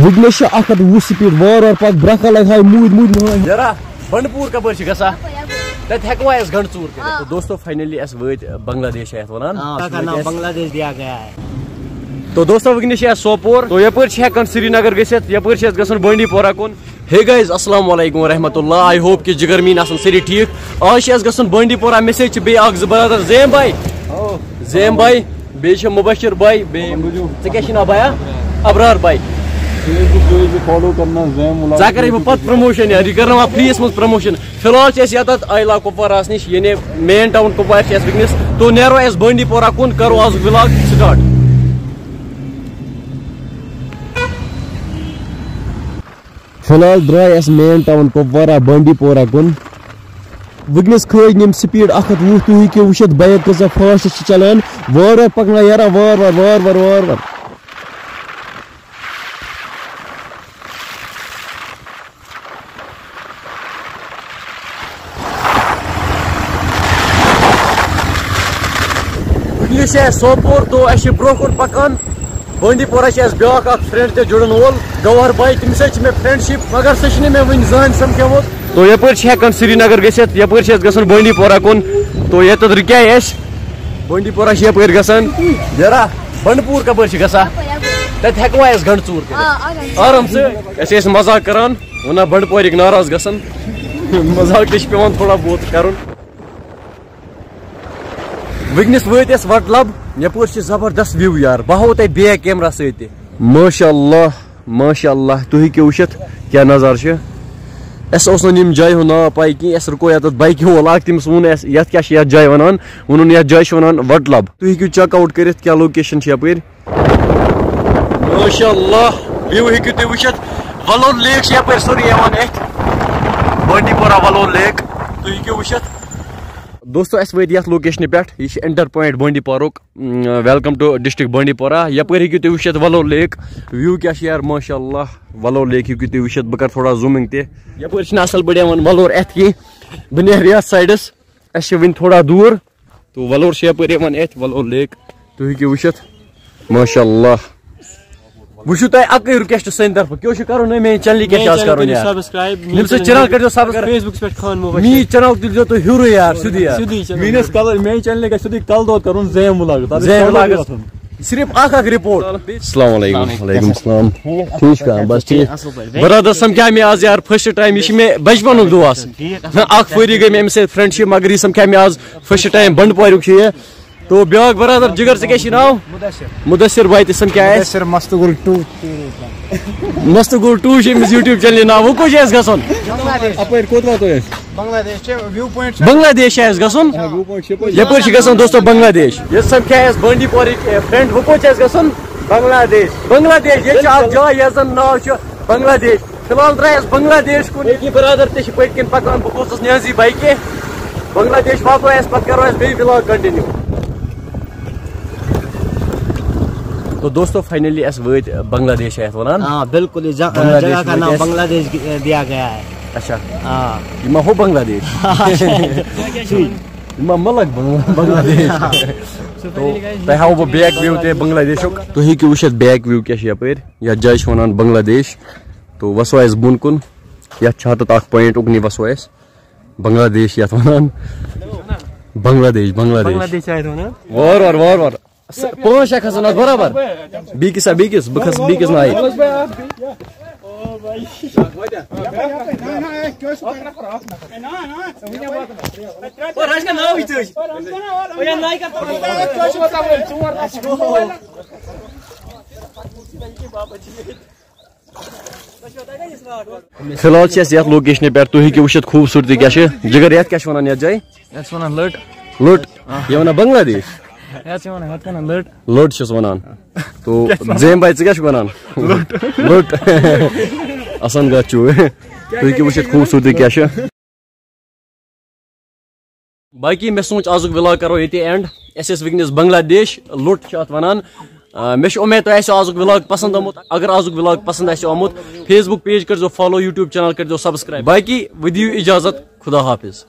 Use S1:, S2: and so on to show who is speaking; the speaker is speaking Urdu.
S1: وگنیش 120 سپیڈ وار وار پک برکا لگ ہائی مود
S2: جرا بنڈپور کپر چھ گسا تت ہیکوا اس گھنٹ ژور کر تو دوستو فائنلی اس ویت بنگلہ دیش ہے ونان
S3: بنگلہ دیش دیا گیا ہے.
S2: تو دوستو وگنیش سوپور تو یپر چھ ہکن سری نگر گژھت یپر چھ گژھن بانڈی پورہ کن. ہے گائز السلام علیکم ورحمۃ اللہ. آئی ہوپ کہ جگر مین آسن سری ٹھیک. آج چھ گژھن بانڈی پورہ مے سۭتۍ چھِ بیٚیہِ اکھ زٕ برادر زیم بھائی بیٚیہِ چھِ مبشر بھائی بیٚیہِ ژےٚ کیٛاہ چھُے ناو بھایا ابرار بھائی.
S1: فالو کرنا زیم
S2: ژٕ کرے بہٕ پتہٕ پرموشن یار یہ کرنا فریس مز پرموشن. فی الحال چھِ أسۍ یتتھ آیلا کپوارہس نش یعنی مین ٹاؤن کپوار چھِ أسۍ وٕنکیٚنس. تو نیرو أسۍ بانڈی پورہ کُن کرو آزُک ولاگ سٹارٹ.
S1: فی الحال درائے اس مین ٹاؤن کپوارہ بانڈی پورہ کن. وگنس کھج نم سپیڈ 120 تھی ہیٚکِو وٕچھِتھ بایک کۭژاہ فاسٹ چھِ چلان. وار وار پکنا یارا وار وار وار وار وار وار.
S2: وٕنکیٚس چھِ أسۍ سوپور تو اَسہِ چھِ برونٛہہ کُن پکان. بانڈی پورہ چھِ اَسہِ بیٛاکھ اکھ فرینڈ تہِ جُڑن وول گوہر بھائی. تٔمِس سۭتۍ چھِ مےٚ فرینڈشِپ مگر سُہ چھُنہٕ مےٚ وٕنہِ زٕہٕنۍ سمکھیومُت. تو یپٲرۍ چھِ ہٮ۪کان سری نگر گٔژھِتھ یپٲرۍ چھِ اَسہِ گژھُن بانڈی پورہ کُن. تو ییٚتٮ۪تھ رُکیے أسۍ بانڈی پورہ چھِ یپٲرۍ گژھان جرا بنڈپوٗر کپٲرۍ چھِ گژھان تتہِ ہٮ۪کوا أسۍ گھنٹہٕ ژوٗر کٔرِتھ آرام سۭتۍ. أسۍ ٲسۍ مزاق کران ونان بنڈپورٕکۍ ناراض گژھن مزاق تہِ چھُ پیوان تھوڑا بہت کرُن. وٕنکیٚنس وٲتۍ أسۍ وٹ لب یپٲرۍ چھِ زبردست وِو یار. بہٕ ہاوو تۄہہِ بیک کیمرا سۭتۍ تہِ.
S1: ماشاء اللہ ماشاء اللہ تُہۍ ہیٚکِو وٕچھِتھ کیٛاہ نظارٕ چھِ.
S2: اَسہِ اوس نہٕ یِم جایہِ ہُنٛد ناو پاے کینٛہہ. اَسہِ رُکو ییٚتٮ۪تھ بایکہِ وول اکھ تٔمِس ووٚن اَسہِ یتھ کیٛاہ چھِ یتھ جایہِ ونان. ووٚنُن یتھ جایہِ چھِ ونان وٹ لب. تُہۍ ہیٚکِو چیک آوُٹ کٔرِتھ کیٛاہ لوکیشن چھِ یپٲرۍ. ماشاء اللہ وِو ہیٚکِو تُہۍ وٕچھِتھ. ولور لیک چھِ یپٲرۍ سورُے یِوان اَتھِ بانڈی پورہ ولور لیک تُہۍ ہیٚکِو وٕچھِتھ. دوستو اَسہِ وٲتۍ یتھ لوکیشنہِ پٮ۪ٹھ. یہِ چھِ انٹر پوینٹ بانڈی پورہُک. ویلکم ٹو ڈسٹرک بانڈی پورہ. یپٲرۍ ہیٚکِو تُہۍ وٕچھِتھ ولور لیک. وِو کیٛاہ چھِ یار ماشاء اللہ. ولور لیک ہیٚکِو تُہۍ وٕچھِتھ. بہٕ کرٕ تھوڑا زوٗمِنگ تہِ. یپٲرۍ چھِنہٕ اصل پٲٹھۍ یِوان ولور اَتھِ کینٛہہ. بہٕ نیرٕ یتھ سایڈس. اَسہِ چھِ وٕنہِ تھوڑا دوٗر. تو ولور چھِ یپٲرۍ یِوان اَتھِ ولور لیک تُہۍ ہیٚکِو وٕچھِتھ ماشاء اللہ. وۄنۍ چھُو تۄہہِ اکٕے رِکویسٹ سانہِ طرفہٕ کیٛاہ چھُ کرُن میٲنۍ چینلہِ کیٛاہ چھُ آز کرُن یار. ییٚمہِ سۭتۍ چینل کٔرۍزیو سبسکرایب.
S3: فیس بُکس پٮ۪ٹھ خان
S2: میٛٲنۍ چینل تُلۍزیو تُہۍ ہیوٚرُے یار سیٚودُے یار.
S1: میٲنۍ چینلہِ گژھِ سیٚودُے کل دود کرُن زیم ولاگ.
S2: زیم ولاگس صرف اکھ رپورٹ. السلام علیکم. وعلیکم السلام. ٹھیک چھا بس ٹھیک. برادر سمکھیو مےٚ آز یار فرسٹ ٹایم. یہ چھُ مےٚ بچپنُک دوس. اکھ ؤری گٔے مےٚ أمِس سۭتۍ فرینڈشِپ مگر یہِ سمکھیو مےٚ آز فرسٹ ٹایم بنڈپوریُک چھُ یہِ. تو بیاکھ برادر جگر ژےٚ کیٛاہ چھُے ناو. مُدثر بھائی تہِ سمکھیو اَسہِ.
S3: مستقل 2
S2: مستقل 2 چھُ أمِس یوٗٹیوب چینلہِ ناو. وۄنۍ کوٚت چھُ اَسہِ گژھُن.
S1: اپٲرۍ کوٚت واتو أسۍ.
S2: بنگلہ دیش چھُ اَسہِ گژھُن. یپٲرۍ چھُ گژھان دوستو بنگلہ دیش. یہِ سمکھیو اَسہِ بانڈی پورٕکۍ فرینڈ. وۄنۍ کوٚت چھُ اَسہِ گژھُن بنگلہ دیش. بنگلہ دیش ییٚتہِ چھِ اکھ جاے یتھ زن ناو چھُ بنگلہ دیش. فی الحال درٛاے أسۍ بنگلہ دیش کُن. ییٚکیٛاہ برادر تہِ چھِ پٔتۍ کِنۍ پکان. بہٕ کھوٗژُس نیازی بایکہِ. بنگلہ دیش واتو أسۍ پتہٕ کرو أسۍ بیٚیہِ ولاگ کنٹِنیو. تو دوستو فائنلی اس وٲتۍ بنگلہ دیش ہے ونان.
S3: ہاں بالکل اس جگہ کا نام بنگلہ دیش دیا گیا ہے.
S2: اچھا ہاں یہ ما ہو بنگلہ دیش. یہ ما ملک بنگلہ دیش. تو تۄہہِ ہاوو بہٕ بیک وِو تہِ بنگلہ دیشُک. تُہۍ ہیٚکِو وٕچھِتھ بیک وِو کیٛاہ چھُ یپٲرۍ. یتھ جایہِ چھِ ونان بنگلہ دیش. تو وسو أسۍ بۄن کُن. یتھ چھِ ہتتھ اکھ پوینٹ اُکنٕے وسو أسۍ. بنگلہ دیش یتھ ونان. بنگلہ دیش بنگلہ دیش وار وار وار وار 5 شےٚ کھسن اتھ برابر. بیٚکِس بیٚکِس بہٕ کھسہٕ بیٚکِس نایہِ. فی الحال چھِ أسۍ یتھ لوکیشنہِ پٮ۪ٹھ. تُہۍ ہیٚکِو وٕچھِتھ خوٗبصوٗرتی کیٛاہ چھِ. جگر یتھ کیٛاہ چھِ ونان یتھ جایہِ.
S3: یتھ ونان لٔٹ.
S2: لٔٹ یہِ ونان بنگلہ دیش.
S3: لٔٹ
S2: لٔٹ چھِس ونان. تو زیم بھائی ژٕ کیٛاہ چھُکھ ونان. لٔٹ اَسان کتھ چھُ. تُہۍ ہیٚکِو وٕچھِتھ خوٗبصوٗرتی کیٛاہ چھِ. باقی مےٚ سوٗنٛچ آزُک ولاگ کرو ییٚتہِ اینڈ. أسۍ ٲسۍ وٕنکیٚنس بنگلہ دیش. لوٚٹ چھِ اتھ ونان. مےٚ چھُ اُمید تۄہہِ آسیو آزُک ولاگ پسنٛد آمُت. اگر آزُک ولاگ پسنٛد آسیو آمُت فیس بُک پیج کٔرۍزیو فالو. یوٗٹیوب چینل کٔرۍزیو سبسکرایب. باقی وۄنۍ دِیِو اِجازت. خدا حافظ.